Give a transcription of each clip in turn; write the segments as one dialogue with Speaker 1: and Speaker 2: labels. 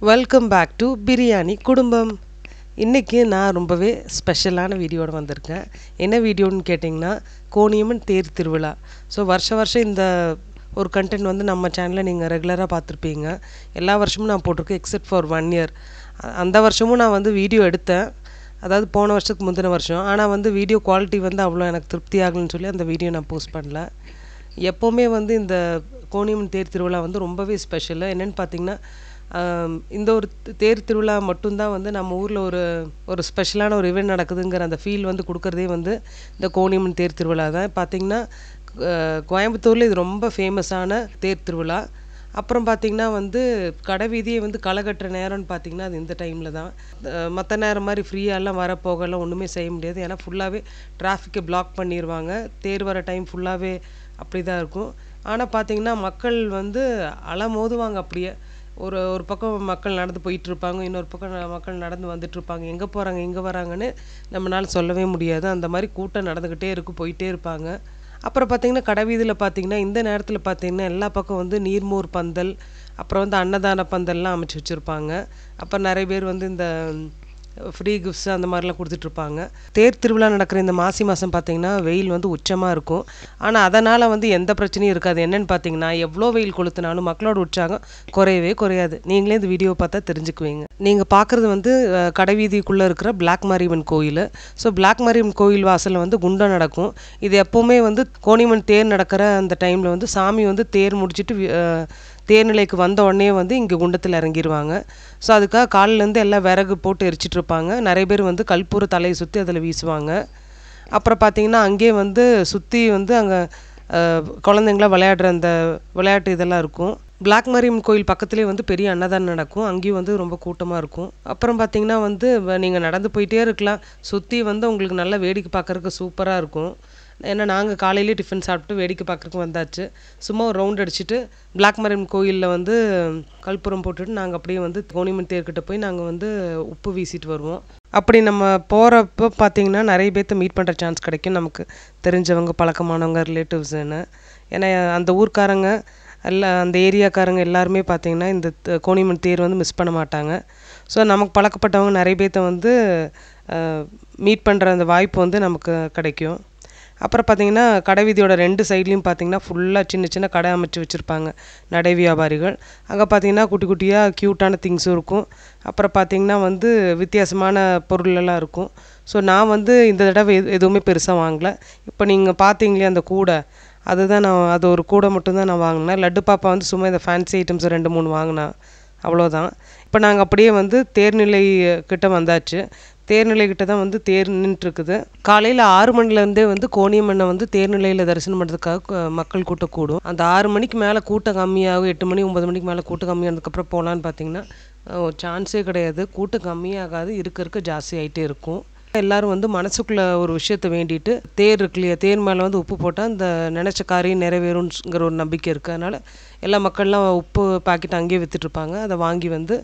Speaker 1: Welcome back to biryani குடும்பம். இன்றைக்கி நான் ரொம்பவே ஸ்பெஷலான வீடியோடு வந்திருக்கேன். என்ன வீடியோன்னு கேட்டிங்கன்னா, கோணியம்மன் தேர் திருவிழா. ஸோ வருஷம் இந்த ஒரு கண்டென்ட் வந்து நம்ம சேனலில் நீங்கள் ரெகுலராக பார்த்துருப்பீங்க. எல்லா வருஷமும் நான் போட்டிருக்கேன் எக்ஸப்ட் ஃபார் 1 இயர். அந்த வருஷமும் நான் வந்து வீடியோ எடுத்தேன், அதாவது போன வருஷத்துக்கு முந்தின வருஷம். ஆனால் வந்து வீடியோ குவாலிட்டி வந்து அவ்வளோ எனக்கு திருப்தி ஆகலைன்னு சொல்லி அந்த வீடியோ நான் போஸ்ட் பண்ணல. எப்போவுமே வந்து இந்த கோணியம்மன் தேர் திருவிழா வந்து ரொம்பவே ஸ்பெஷலு. என்னென்னு பார்த்தீங்கன்னா, இந்த ஒரு தேர் திருவிழா மட்டும்தான் வந்து நம்ம ஊரில் ஒரு ஸ்பெஷலான ஒரு இவெண்ட் நடக்குதுங்கிற அந்த ஃபீல் வந்து கொடுக்குறதே வந்து இந்த கோணியம்மன் தேர் திருவிழா தான். பார்த்திங்கன்னா கோயம்புத்தூரில் இது ரொம்ப ஃபேமஸான தேர் திருவிழா. அப்புறம் பார்த்திங்கன்னா வந்து கடை வீதியை வந்து களை கட்டுற நேரம்னு பார்த்திங்கன்னா அது இந்த டைமில் தான். மற்ற நேரம் மாதிரி ஃப்ரீயாலாம் வர போகலாம் ஒன்றுமே செய்ய முடியாது. ஏன்னா ஃபுல்லாகவே டிராஃபிக்கை பிளாக் பண்ணிடுவாங்க. தேர் வர டைம் ஃபுல்லாகவே அப்படி தான் இருக்கும். ஆனால் பார்த்திங்கன்னா மக்கள் வந்து அலமோதுவாங்க. அப்படியே ஒரு பக்கம் மக்கள் நடந்து போயிட்டுருப்பாங்க, இன்னொரு பக்கம் மக்கள் நடந்து வந்துட்டுருப்பாங்க. எங்கே போகிறாங்க எங்கே வராங்கன்னு நம்மளால் சொல்லவே முடியாது. அந்த மாதிரி கூட்டம் நடந்துக்கிட்டே இருக்கும், போயிட்டே இருப்பாங்க. அப்புறம் பார்த்திங்கன்னா கடை வீதியில் பார்த்திங்கன்னா இந்த நேரத்தில் பார்த்திங்கன்னா எல்லா பக்கம் வந்து நீர்மோர் பந்தல், அப்புறம் வந்து அன்னதான பந்தல்லாம் அமைச்சு வச்சுருப்பாங்க. அப்புறம் நிறைய பேர் வந்து இந்த ஃப்ரீ கிஃப்ட்ஸ் அந்த மாதிரிலாம் கொடுத்துட்ருப்பாங்க. தேர் திருவிழா நடக்கிற இந்த மாசி மாதம் பார்த்திங்கன்னா வெயில் வந்து உச்சமாக இருக்கும். ஆனால் அதனால் வந்து எந்த பிரச்சனையும் இருக்காது. என்னென்னு பார்த்தீங்கன்னா, எவ்வளோ வெயில் கொளுத்துனாலும் மக்களோட உற்சாகம் குறையவே குறையாது. நீங்களே இந்த வீடியோ பார்த்தா தெரிஞ்சுக்குவீங்க. நீங்கள் பார்க்குறது வந்து கடை வீதிக்குள்ளே இருக்கிற பிளாக் மாரியம்மன் கோயில். ஸோ பிளாக் மாரியம்மன் கோயில் வாசலில் வந்து குண்டம் நடக்கும். இது எப்போவுமே வந்து கோணியம்மன் தேர் நடக்கிற அந்த டைமில் வந்து சாமி வந்து தேர் முடிச்சுட்டு தேர்நிலைக்கு வந்த உடனே வந்து இங்கே குண்டத்தில் இறங்கிடுவாங்க. ஸோ அதுக்காக காலிலேருந்து எல்லாம் விறகு போட்டு எரிச்சிட்ருப்பாங்க. நிறைய பேர் வந்து கற்பூர தலையை சுற்றி அதில் வீசுவாங்க. அப்புறம் பார்த்திங்கன்னா அங்கேயே வந்து சுற்றி வந்து அங்கே குழந்தைங்களாம் விளையாடுற அந்த விளையாட்டு இதெல்லாம் இருக்கும். பிளாக் மாரியம்மன் கோயில் பக்கத்துலேயே வந்து பெரிய அன்னதானம் நடக்கும். அங்கேயும் வந்து ரொம்ப கூட்டமாக இருக்கும். அப்புறம் பார்த்திங்கன்னா வந்து நீங்கள் நடந்து போயிட்டே இருக்கலாம். சுற்றி வந்து உங்களுக்கு நல்லா வேடிக்கை பார்க்குறதுக்கு சூப்பராக இருக்கும். ஏன்னா நாங்கள் காலையிலே டிஃபன் சாப்பிட்டு வேடிக்கை பார்க்குறதுக்கு வந்தாச்சு. சும்மா ஒரு ரவுண்ட் அடிச்சுட்டு பிளாக் மாரியம்மன் கோயிலில் வந்து கற்பூரம் போட்டுட்டு நாங்கள் அப்படியே வந்து கோணியம்மன் தேர்கிட்ட போய் நாங்கள் வந்து உப்பு வீசிட்டு வருவோம். அப்படி நம்ம போகிறப்போ பார்த்திங்கன்னா நிறைய பேர்த்த மீட் பண்ணுற சான்ஸ் கிடைக்கும். நமக்கு தெரிஞ்சவங்க, பழக்கமானவங்க, ரிலேட்டிவ்ஸுன்னு. ஏன்னா அந்த ஊர்க்காரங்க அந்த ஏரியாக்காரங்க எல்லாருமே பார்த்திங்கன்னா இந்த கோணியம்மன் தேர் வந்து மிஸ் பண்ண மாட்டாங்க. ஸோ நமக்கு பழக்கப்பட்டவங்க நிறைய பேர்த்த வந்து மீட் பண்ணுற அந்த வாய்ப்பு வந்து நமக்கு கிடைக்கும். அப்புறம் பார்த்திங்கன்னா கடை வீதியோட 2 சைட்லேயும் பார்த்திங்கன்னா ஃபுல்லாக சின்ன சின்ன கடை அமைச்சு வச்சுருப்பாங்க நடை வியாபாரிகள். அங்கே பார்த்திங்கன்னா குட்டி குட்டியாக க்யூட்டான திங்ஸும் இருக்கும். அப்புறம் பார்த்திங்கன்னா வந்து வித்தியாசமான பொருளெல்லாம் இருக்கும். ஸோ நான் வந்து இந்த தடவை எதுவுமே பெருசாக வாங்கலை. இப்போ நீங்கள் பார்த்தீங்களே அந்த கூடை, அது ஒரு கூடை மட்டும்தான் நான் வாங்கினேன். லட்டு பாப்பா வந்து சும்மா இந்த ஃபேன்சி ஐட்டம்ஸ் 2-3 வாங்கினேன், அவ்வளோதான். இப்போ நாங்கள் அப்படியே வந்து தேர்நிலை கிட்ட வந்தாச்சு. தேர்நிலைக்கிட்ட தான் வந்து தேர் நின்றுட்டுருக்குது. காலையில் 6 மணிலேருந்தே வந்து கோணியம்மனை வந்து தேர்நிலையில் தரிசனம் பண்ணுறதுக்காக மக்கள் கூட்டம் கூடும். அந்த 6 மணிக்கு மேலே கூட்டம் கம்மியாகும். 8 மணி 9 மணிக்கு மேலே கூட்டம் கம்மியானதுக்கப்புறம் போகலான்னு பார்த்தீங்கன்னா சான்ஸே கிடையாது. கூட்டம் கம்மியாகாது, இருக்க ஜாஸ்தி ஆகிட்டே இருக்கும். எல்லோரும் வந்து மனசுக்குள்ளே ஒரு விஷயத்தை வேண்டிட்டு, தேர் இருக்கு இல்லையா, தேர் மேலே வந்து உப்பு போட்டால் அந்த நினச்ச காரியம் நிறைவேறுங்கிற ஒரு நம்பிக்கை இருக்குது. அதனால் எல்லா மக்கள்லாம் உப்பு பாக்கெட் அங்கேயே விற்றுட்ருப்பாங்க. அதை வாங்கி வந்து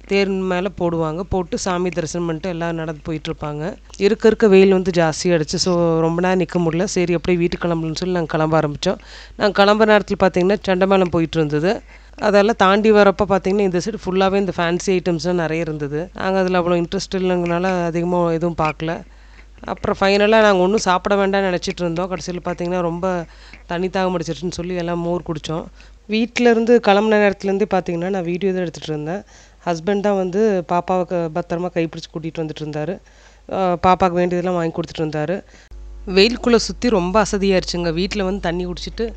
Speaker 1: தேர் மேலே போடுவாங்க. போட்டு சாமி தரிசனம் பண்ணிட்டு எல்லோரும் நடந்து போயிட்டுருப்பாங்க. இருக்க வெயில் வந்து ஜாஸ்தியாகிடுச்சு. ஸோ ரொம்ப நேரம் நிற்க முடியல. சரி அப்படியே வீட்டுக்கு கிளம்புன்னு சொல்லி நாங்கள் கிளம்ப ஆரம்பித்தோம். நாங்கள் கிளம்புற நேரத்தில் பார்த்திங்கன்னா சண்டமேளம் போயிட்டு இருந்தது. அதெல்லாம் தாண்டி வரப்போ பார்த்திங்கன்னா இந்த சைடு ஃபுல்லாகவே இந்த ஃபேன்சி ஐட்டம்ஸ்லாம் நிறைய இருந்தது. நாங்கள் அதில் அவ்வளோ இன்ட்ரெஸ்ட் இல்லைங்கனால அதிகமாக எதுவும் பார்க்கல. அப்புறம் ஃபைனலாக நாங்கள் ஒன்றும் சாப்பிட வேண்டாம்னு நினச்சிட்டு இருந்தோம். கடைசியில் பார்த்திங்கன்னா ரொம்ப தண்ணி தாகம் அடிச்சிட்டுன்னு சொல்லி எல்லாம் மோர் குடித்தோம். வீட்டிலேருந்து கிளம்புன நேரத்துலேருந்தே பார்த்திங்கன்னா நான் வீடியோ தான் எடுத்துகிட்டு இருந்தேன். ஹஸ்பண்ட் தான் வந்து பாப்பாவுக்கு பத்திரமா கைப்பிடிச்சி கூட்டிகிட்டு வந்துட்டு இருந்தார். பாப்பாவுக்கு வேண்டியதெல்லாம் வாங்கி கொடுத்துட்டு இருந்தார். வெயிலுக்குள்ளே சுற்றி ரொம்ப அசதியாகிடுச்சுங்க. வீட்டில் வந்து தண்ணி குடிச்சிட்டு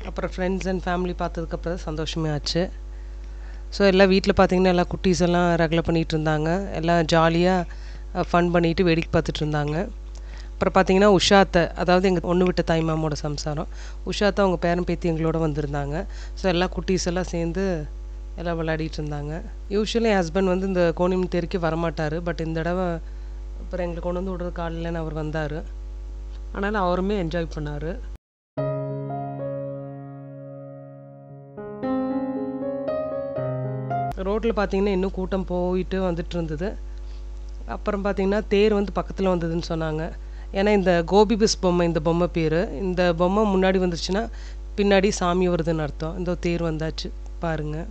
Speaker 1: அப்புறம் ஃப்ரெண்ட்ஸ் அண்ட் ஃபேமிலி பார்த்ததுக்கப்புறம் தான் சந்தோஷமே ஆச்சு. ஸோ எல்லாம் வீட்டில் பார்த்திங்கன்னா எல்லா குட்டீஸ் எல்லாம் ரெகுலர் பண்ணிகிட்டு இருந்தாங்க. எல்லாம் ஜாலியாக ஃபன் பண்ணிவிட்டு வேடிக்கை பார்த்துட்டு இருந்தாங்க. அப்புறம் பார்த்திங்கன்னா உஷாத்தை, அதாவது எங்கள் ஒன்று விட்ட தாய்மாமோட சம்சாரம் உஷாத்தை, அவங்க பேரன் பேத்தி எங்களோட வந்திருந்தாங்க. ஸோ எல்லா குட்டீஸ் எல்லாம் சேர்ந்து எல்லாம் விளையாடிட்டு இருந்தாங்க. யூஸ்வலி என் ஹஸ்பண்ட் வந்து இந்த கோணியம்மன் தேருக்கு வரமாட்டார். பட் இந்த தடவை அப்புறம் எங்களை கொண்டு வந்து விடுறது காலையிலன்னு அவர் வந்தார். அதனால் அவருமே என்ஜாய் பண்ணார். ரோட்டில் பார்த்திங்கன்னா இன்னும் கூட்டம் போயிட்டு வந்துட்டு இருந்தது. அப்புறம் பார்த்திங்கன்னா தேர் வந்து பக்கத்தில் வந்ததுன்னு சொன்னாங்க. ஏன்னா இந்த கோபி பஸ் பொம்மை, இந்த பொம்மை பேர், இந்த பொம்மை முன்னாடி வந்துருச்சுன்னா பின்னாடி சாமி வருதுன்னு அர்த்தம். இந்த தேர் வந்தாச்சு பாருங்கள்.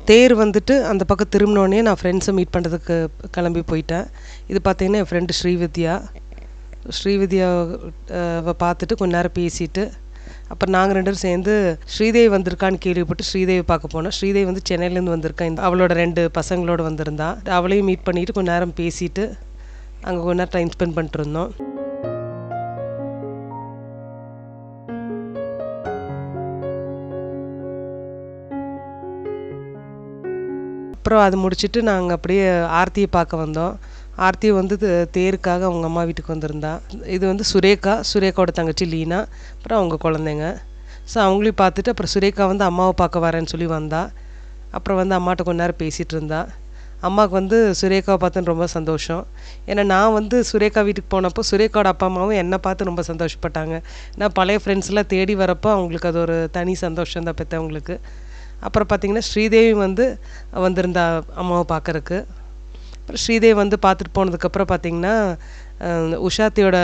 Speaker 1: தேர் வந்துட்டு அந்த பக்கம் திரும்பினோடனே நான் ஃப்ரெண்ட்ஸை மீட் பண்ணுறதுக்கு கிளம்பி போயிட்டேன். இது பார்த்தீங்கன்னா என் ஃப்ரெண்டு ஸ்ரீவித்யாவை பார்த்துட்டு கொஞ்ச நேரம் பேசிட்டு அப்புறம் நாங்கள் 2 பேரும் சேர்ந்து ஸ்ரீதேவி வந்திருக்கான்னு கேள்விப்பட்டு ஸ்ரீதேவி பார்க்க போனோம். ஸ்ரீதேவி வந்து சென்னையிலேருந்து வந்திருக்கா, அவளோட 2 பசங்களோட வந்திருந்தா. அவளையும் மீட் பண்ணிவிட்டு கொஞ்ச நேரம் பேசிட்டு அங்கே கொஞ்ச நேரம் டைம் ஸ்பெண்ட் பண்ணிட்டு இருந்தோம். அப்புறம் அது முடிச்சுட்டு நாங்கள் அப்படியே ஆர்த்தியை பார்க்க வந்தோம். ஆர்த்தி வந்து தேருக்காக அவங்க அம்மா வீட்டுக்கு வந்திருந்தா. இது வந்து சுரேகாவோட தங்கச்சி லீனா, அப்புறம் அவங்க குழந்தைங்க. ஸோ அவங்களையும் பார்த்துட்டு அப்புறம் சுரேகா வந்து அம்மாவை பார்க்க வரேன்னு சொல்லி வந்தா. அப்புறம் வந்து அம்மாட்ட கொஞ்ச நேரம் பேசிகிட்டு இருந்தா. அம்மாவுக்கு வந்து சுரேகாவை பார்த்துன்னு ரொம்ப சந்தோஷம். ஏன்னா நான் வந்து சுரேகா வீட்டுக்கு போனப்போ சுரேகாவோட அப்பா அம்மாவும் என்னை பார்த்து ரொம்ப சந்தோஷப்பட்டாங்க. நான் பழைய ஃப்ரெண்ட்ஸ்லாம் தேடி வரப்போ அவங்களுக்கு அது ஒரு தனி சந்தோஷம் தான் பெற்றவங்களுக்கு. அப்புறம் பார்த்திங்கன்னா ஸ்ரீதேவி வந்து வந்திருந்தா அம்மாவை பார்க்குறக்கு. அப்புறம் ஸ்ரீதேவி வந்து பார்த்துட்டு போனதுக்கப்புறம் பார்த்திங்கன்னா உஷாத்தியோட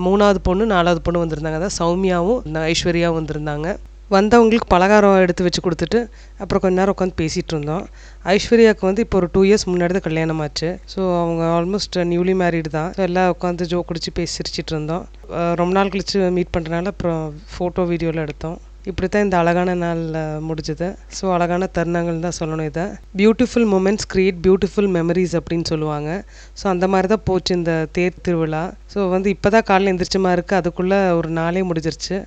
Speaker 1: 3வது பொண்ணு 4வது பொண்ணு வந்திருந்தாங்க. அதான் சௌமியாவும் ஐஸ்வர்யாவும் வந்திருந்தாங்க. வந்தவங்களுக்கு பலகாரம் எடுத்து வச்சு கொடுத்துட்டு அப்புறம் கொஞ்ச நேரம் உட்காந்து பேசிகிட்டு இருந்தோம். ஐஸ்வர்யாவுக்கு வந்து இப்போ ஒரு 2 இயர்ஸ் முன்னாடி தான் கல்யாணம் ஆச்சு. ஸோ அவங்க ஆல்மோஸ்ட் நியூலி மேரீடு தான். ஸோ எல்லாம் உட்காந்து ஜோ குடிச்சு பேசி சிரிச்சிட்டு இருந்தோம். ரொம்ப நாள் கழித்து மீட் பண்ணுறதுனால அப்புறம் ஃபோட்டோ வீடியோவில் எடுத்தோம். இப்படி தான் இந்த அழகான நாள் முடிஞ்சது. ஸோ அழகான தருணங்கள் தான் சொல்லணும். இதை beautiful moments create beautiful memories அப்படின்னு சொல்லுவாங்க. ஸோ அந்த மாதிரி தான் போச்சு இந்த தேர் திருவிழா. ஸோ வந்து இப்போ தான் காலையில் எந்திரிச்ச மாதிரி இருக்குது, அதுக்குள்ளே ஒரு நாளே முடிஞ்சிருச்சு.